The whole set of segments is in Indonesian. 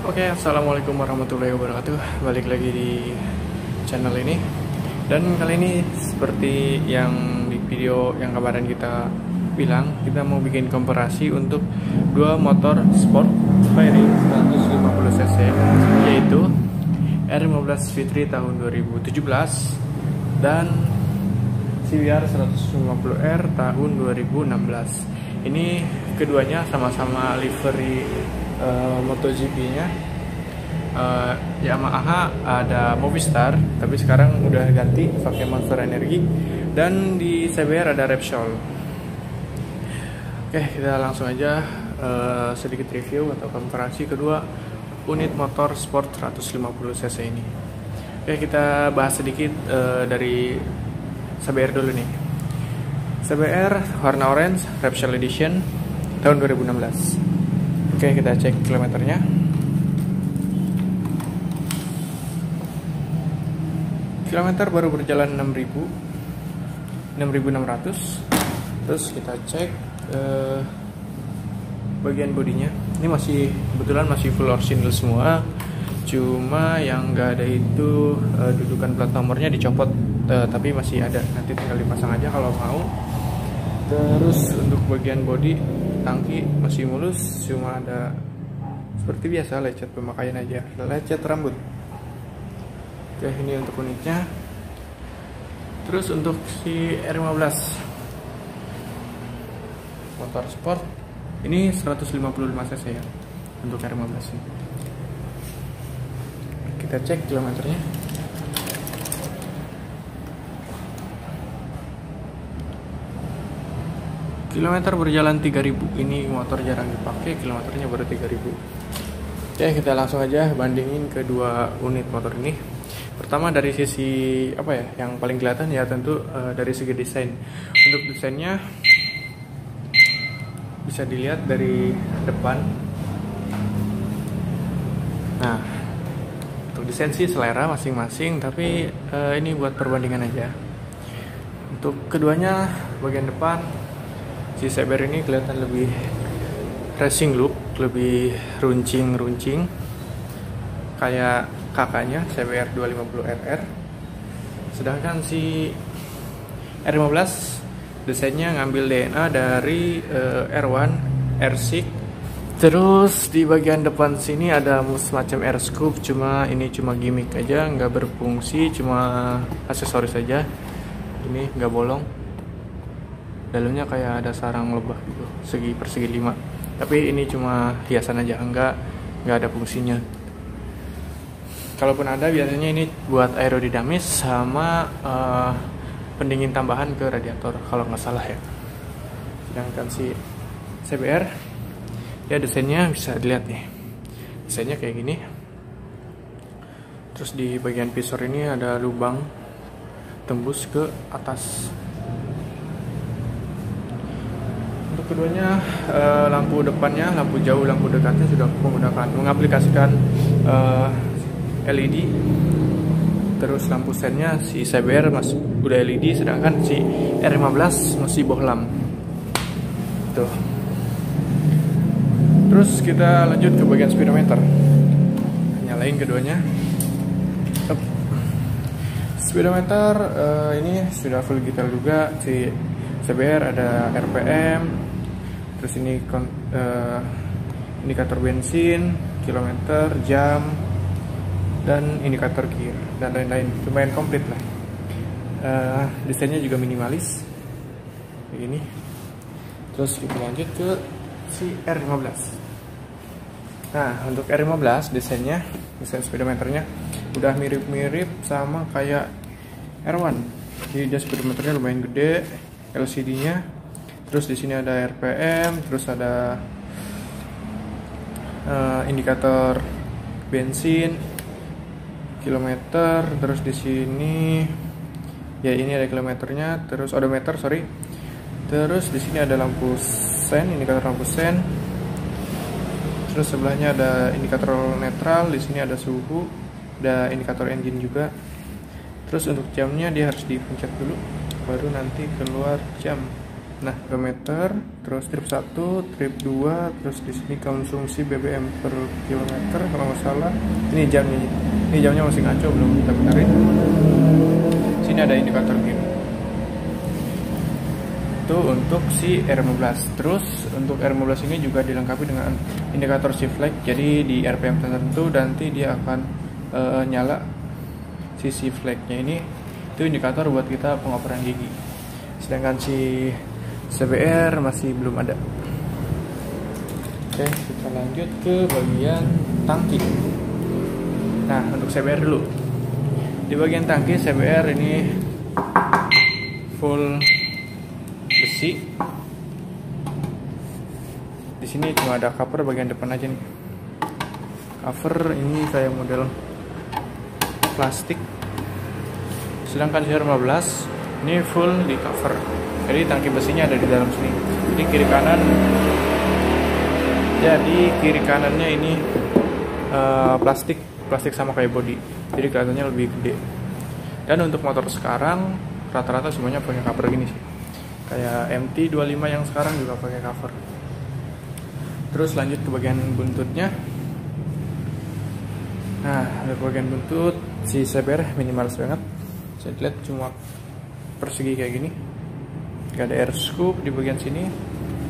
Oke, assalamualaikum warahmatullahi wabarakatuh. Balik lagi di channel ini. Dan kali ini seperti yang di video yang kemarin kita bilang, kita mau bikin komparasi untuk dua motor sport Fairing 150 cc, yaitu R15 Fitri tahun 2017 dan CBR 150R tahun 2016. Ini keduanya sama-sama livery MotoGP-nya. Yamaha ada Movistar, tapi sekarang udah ganti pakai Monster Energy, dan di CBR ada Repsol. Oke, kita langsung aja sedikit review atau komparasi kedua unit motor sport 150 cc ini. Oke, kita bahas sedikit dari CBR dulu nih. CBR warna orange, Repsol Edition tahun 2016. Oke, kita cek kilometernya. Kilometer baru berjalan 6.600. Terus kita cek bagian bodinya. Ini masih kebetulan masih full original semua. Cuma yang nggak ada itu dudukan plat nomornya dicopot, tapi masih ada. Nanti tinggal dipasang aja kalau mau. Terus untuk bagian bodi, tangki masih mulus, cuma ada seperti biasa lecet pemakaian aja, lecet rambut. Oke, ini untuk unitnya. Terus untuk si R15 motor sport ini 155 cc ya untuk R15 ini. Kita cek kilometernya. Kilometer berjalan 3000. Ini motor jarang dipakai, kilometernya baru 3000. Oke, kita langsung aja bandingin kedua unit motor ini. Pertama dari sisi apa ya, yang paling kelihatan ya tentu dari segi desain. Untuk desainnya bisa dilihat dari depan. Nah, untuk desain sih selera masing-masing, tapi ini buat perbandingan aja. Untuk keduanya bagian depan, si CBR ini kelihatan lebih racing look, lebih runcing kayak kakaknya CBR 250RR. Sedangkan si R15 desainnya ngambil DNA dari R1 R6. Terus di bagian depan sini ada semacam air scoop, cuma ini cuma gimmick aja, nggak berfungsi, cuma aksesoris saja. Ini nggak bolong. Dalamnya kayak ada sarang lebah gitu, segi persegi 5. Tapi ini cuma hiasan aja, nggak ada fungsinya. Kalaupun ada, biasanya ini buat aerodinamis sama pendingin tambahan ke radiator kalau nggak salah ya. Sedangkan si CBR ya desainnya bisa dilihat nih, desainnya kayak gini. Terus di bagian visor ini ada lubang tembus ke atas. Keduanya lampu depannya, lampu jauh, lampu dekatnya sudah mengaplikasikan LED. Terus lampu sennya si CBR masih udah LED, sedangkan si R15 masih bohlam. Tuh. Terus kita lanjut ke bagian speedometer. Nyalain keduanya. Speedometer ini sudah full digital juga. Si CBR ada RPM. Terus ini indikator bensin, kilometer, jam, dan indikator gear dan lain-lain. Lumayan komplit lah. Desainnya juga minimalis kayak gini. Terus kita lanjut ke si R15. Nah, untuk R15 desain speedometernya udah mirip-mirip sama kayak R1. Jadi dia speedometernya lumayan gede, LCD-nya. Terus di sini ada RPM, terus ada indikator bensin, kilometer, terus di sini ya ini ada kilometernya, terus odometer, sorry. Terus di sini ada lampu sen, indikator lampu sen. Terus sebelahnya ada indikator netral, di sini ada suhu, ada indikator engine juga. Terus untuk jamnya dia harus dipencet dulu, baru nanti keluar jam. Nah, kilometer, terus trip 1, trip 2, terus di sini konsumsi BBM per kilometer kalau nggak salah. Ini jam nih. Ini jamnya masih ngaco, belum kita benerin. Sini ada indikator gini. Itu untuk si R15. Terus untuk R15 ini juga dilengkapi dengan indikator shift lag. Jadi di RPM tertentu nanti dia akan nyala si shift lag-nya ini. Itu indikator buat kita pengoperan gigi. Sedangkan si CBR masih belum ada. Oke, kita lanjut ke bagian tangki. Nah, untuk CBR dulu. Di bagian tangki CBR ini full besi. Di sini cuma ada cover bagian depan aja nih. Cover ini kayak model plastik. Sedangkan CR15 ini full di cover. Jadi tangki besinya ada di dalam sini. Jadi kiri kanannya ini plastik sama kayak body. Jadi kelihatannya lebih gede. Dan untuk motor sekarang rata-rata semuanya pakai cover gini sih. Kayak MT25 yang sekarang juga pakai cover. Terus lanjut ke bagian buntutnya. Nah, untuk bagian buntut si CBR minimalis banget. Saya lihat cuma persegi kayak gini. Gak ada air scoop di bagian sini.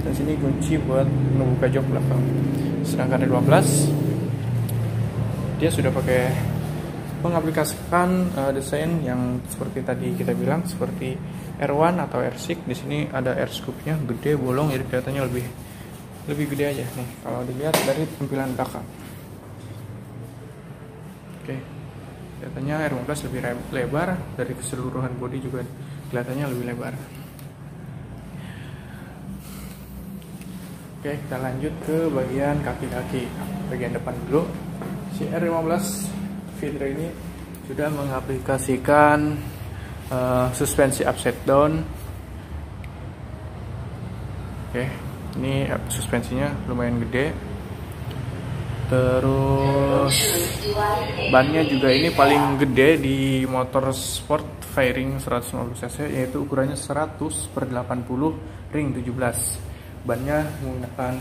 Dan sini kunci buat membuka jok belakang. Sedangkan R15 dia sudah pakai mengaplikasikan desain yang seperti tadi kita bilang, seperti R1 atau R6. Di sini ada air scoopnya gede, bolong, jadi kelihatannya lebih gede aja nih kalau dilihat dari tampilan belakang. Oke, kelihatannya R15 lebih lebar, dari keseluruhan bodi juga kelihatannya lebih lebar. Oke, kita lanjut ke bagian kaki-kaki. Bagian depan dulu. Si R15 Vidra ini sudah mengaplikasikan suspensi upside down. Oke, ini suspensinya lumayan gede. Terus bannya juga ini paling gede di motor sport fairing 150 cc, yaitu ukurannya 100/80 ring 17. Bannya menggunakan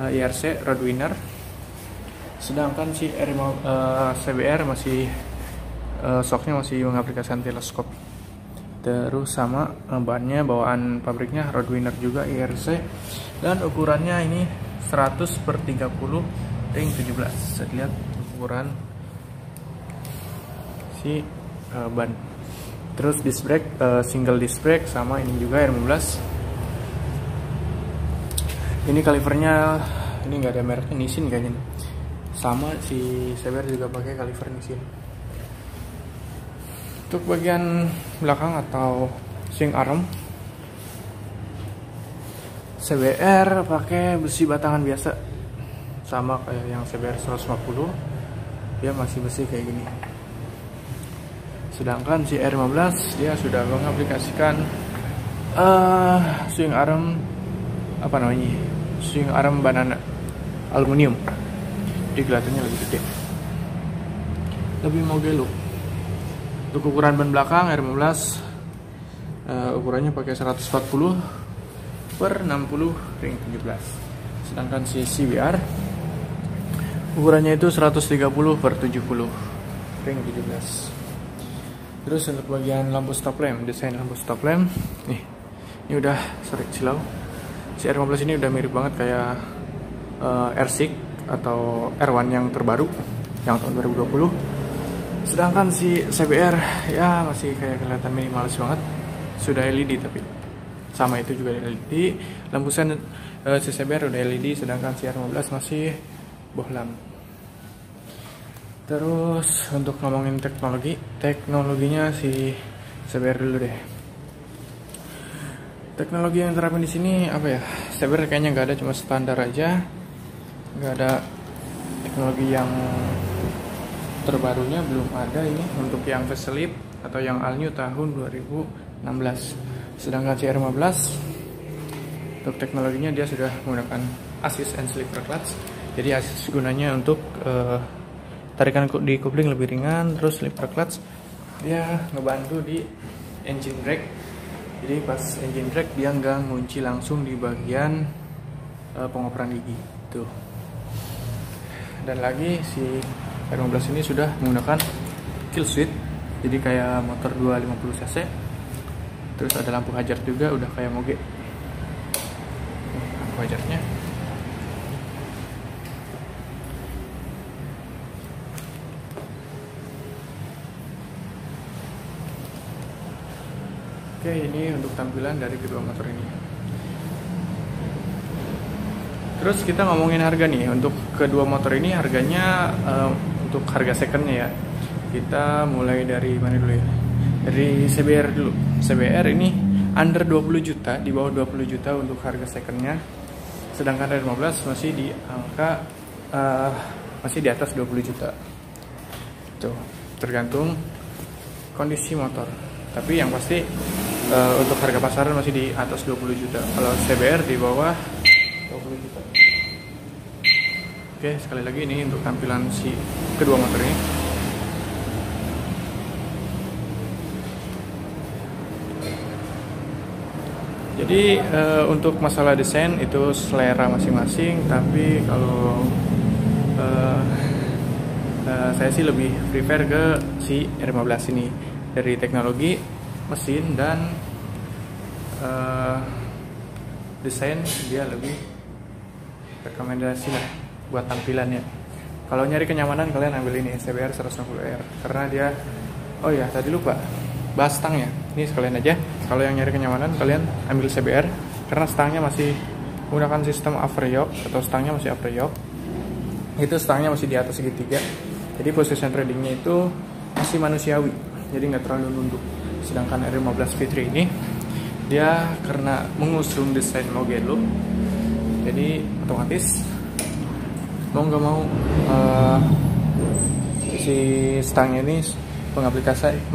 IRC Roadwinner. Sedangkan si CBR masih shocknya masih mengaplikasikan teleskop. Terus sama bannya bawaan pabriknya Roadwinner juga IRC, dan ukurannya ini 100/30 ring 17. Saya lihat ukuran si ban. Terus disc brake single disc brake, sama ini juga R15. Ini kalipernya ini nggak ada mereknya, Nissin kayaknya. Sama si CBR juga pakai kaliper Nissin. Untuk bagian belakang atau swing arm, CBR pakai besi batangan biasa, sama kayak yang CBR 150. Dia masih besi kayak gini. Sedangkan si R15 dia sudah mengaplikasikan swing arm swing arm banana aluminium. Jadi kelihatannya lebih gede, lebih mogelo. Untuk ukuran ban belakang R15 ukurannya pakai 140/60 ring 17. Sedangkan si CBR ukurannya itu 130/70 ring 17. Terus untuk bagian lampu stop lamp, desain lampu stop lamp nih, ini udah sering silau. Si R15 ini udah mirip banget kayak R6 atau R1 yang terbaru yang tahun 2020. Sedangkan si CBR ya masih kayak kelihatan minimalis banget. Sudah LED tapi sama itu juga LED. Lampu sen si CBR udah LED, sedangkan si R15 masih bohlam. Terus untuk ngomongin teknologinya si CBR dulu deh. Teknologi yang terapin di sini apa ya? CBR kayaknya nggak ada, cuma standar aja. Nggak ada teknologi yang terbarunya, belum ada ini untuk yang facelift atau yang all new tahun 2016. Sedangkan si R15 untuk teknologinya dia sudah menggunakan assist and slipper clutch. Jadi assist gunanya untuk tarikan di kopling lebih ringan, terus slipper clutch dia ngebantu di engine brake Jadi pas engine brake dia nggak ngunci langsung di bagian pengoperan gigi tuh. Dan lagi si R15 ini sudah menggunakan kill switch, jadi kayak motor 250 cc. Terus ada lampu hajar juga, udah kayak moge. Lampu hajarnya. Oke, ini untuk tampilan dari kedua motor ini. Terus kita ngomongin harga nih. Untuk kedua motor ini harganya untuk harga secondnya ya. Kita mulai dari mana dulu ya? Dari CBR dulu. CBR ini under 20 juta, di bawah 20 juta untuk harga secondnya. Sedangkan R15 masih di angka masih di atas 20 juta. Tuh, tergantung kondisi motor. Tapi yang pasti untuk harga pasaran masih di atas 20 juta. Kalau CBR di bawah 20 juta. Oke, sekali lagi ini untuk tampilan si kedua motor ini. Jadi untuk masalah desain itu selera masing-masing. Tapi kalau saya sih lebih prefer ke si R15 ini. Dari teknologi, mesin, dan desain dia lebih rekomendasi lah buat tampilannya. Kalau nyari kenyamanan kalian ambil ini CBR 150R karena dia, oh ya tadi lupa bahas stangnya. Ini sekalian aja. Kalau yang nyari kenyamanan kalian ambil CBR karena stangnya masih menggunakan sistem afteryoke atau stangnya masih afteryoke. Itu stangnya masih di atas segitiga. Jadi position tradingnya itu masih manusiawi. Jadi nggak terlalu nunduk. Sedangkan R15 V3 ini dia karena mengusung desain Mugello, jadi otomatis mau nggak mau si stangnya ini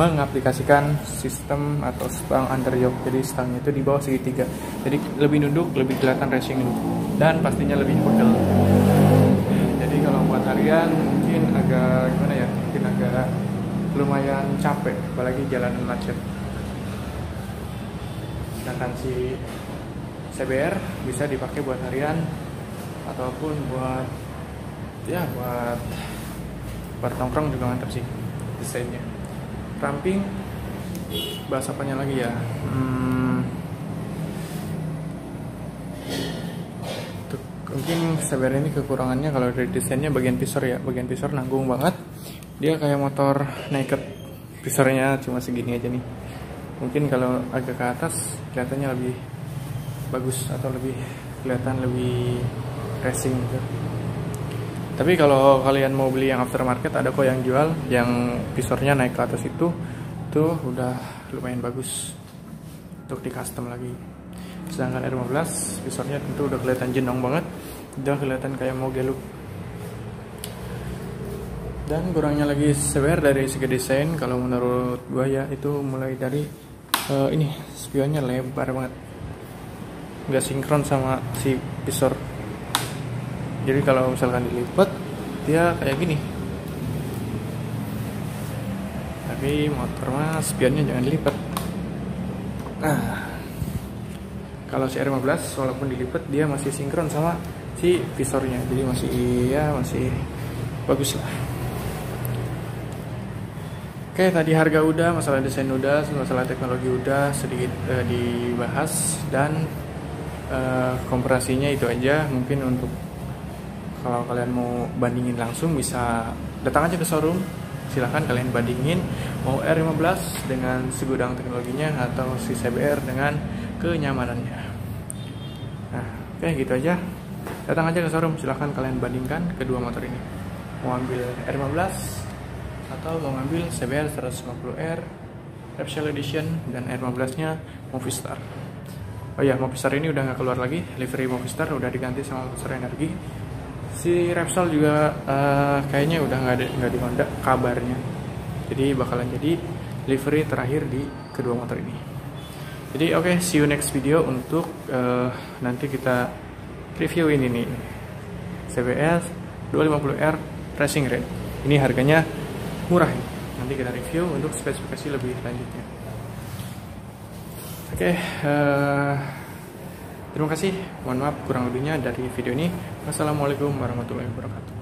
mengaplikasikan sistem atau stang underyoke. Jadi stangnya itu di bawah segitiga, jadi lebih nunduk, lebih kelihatan racing, dan pastinya lebih pegel. Jadi kalau buat harian mungkin agak gimana ya, mungkin agak lumayan capek, apalagi jalanan macet. Sedangkan si CBR bisa dipakai buat harian ataupun buat nongkrong juga mantap sih desainnya. Ramping, bahas apanya lagi ya? Mungkin CBR ini kekurangannya kalau dari desainnya bagian visor ya, bagian visor nanggung banget. Dia kayak motor naked, visornya cuma segini aja nih. Mungkin kalau agak ke atas kelihatannya lebih bagus atau lebih kelihatan lebih racing gitu. Tapi kalau kalian mau beli yang aftermarket, ada kok yang jual yang visornya naik ke atas itu tuh udah lumayan bagus untuk di custom lagi. Sedangkan R15 visornya tentu udah kelihatan jenong banget, udah kelihatan kayak Mugello. Dan kurangnya lagi CBR dari segi desain, kalau menurut gua ya itu mulai dari ini spionnya lebar banget, nggak sinkron sama si visor. Jadi kalau misalkan dilipat dia kayak gini, tapi motor mah spionnya jangan dilipat. Nah, kalau si R15 walaupun dilipat dia masih sinkron sama si visornya, jadi masih bagus lah. Oke, tadi harga udah, masalah desain udah, masalah teknologi udah sedikit dibahas, dan komparasinya itu aja. Mungkin untuk kalau kalian mau bandingin langsung bisa datang aja ke showroom, silahkan kalian bandingin mau R15 dengan segudang teknologinya atau si CBR dengan kenyamanannya. Nah, oke gitu aja. Datang aja ke showroom, silahkan kalian bandingkan kedua motor ini. Mau ambil R15 atau mau ngambil CBR 150R Repsol Edition dan R15 nya Movistar. Oh ya, Movistar ini udah nggak keluar lagi, livery Movistar udah diganti sama Movistar Energi. Si Repsol juga kayaknya udah nggak di Honda kabarnya, jadi bakalan jadi livery terakhir di kedua motor ini. Jadi oke, see you next video untuk nanti kita review ini nih CBR 250R Racing Red. Ini harganya murah, nanti kita review untuk spesifikasi lebih lanjutnya. Oke, terima kasih. Mohon maaf kurang lebihnya dari video ini. Wassalamualaikum warahmatullahi wabarakatuh.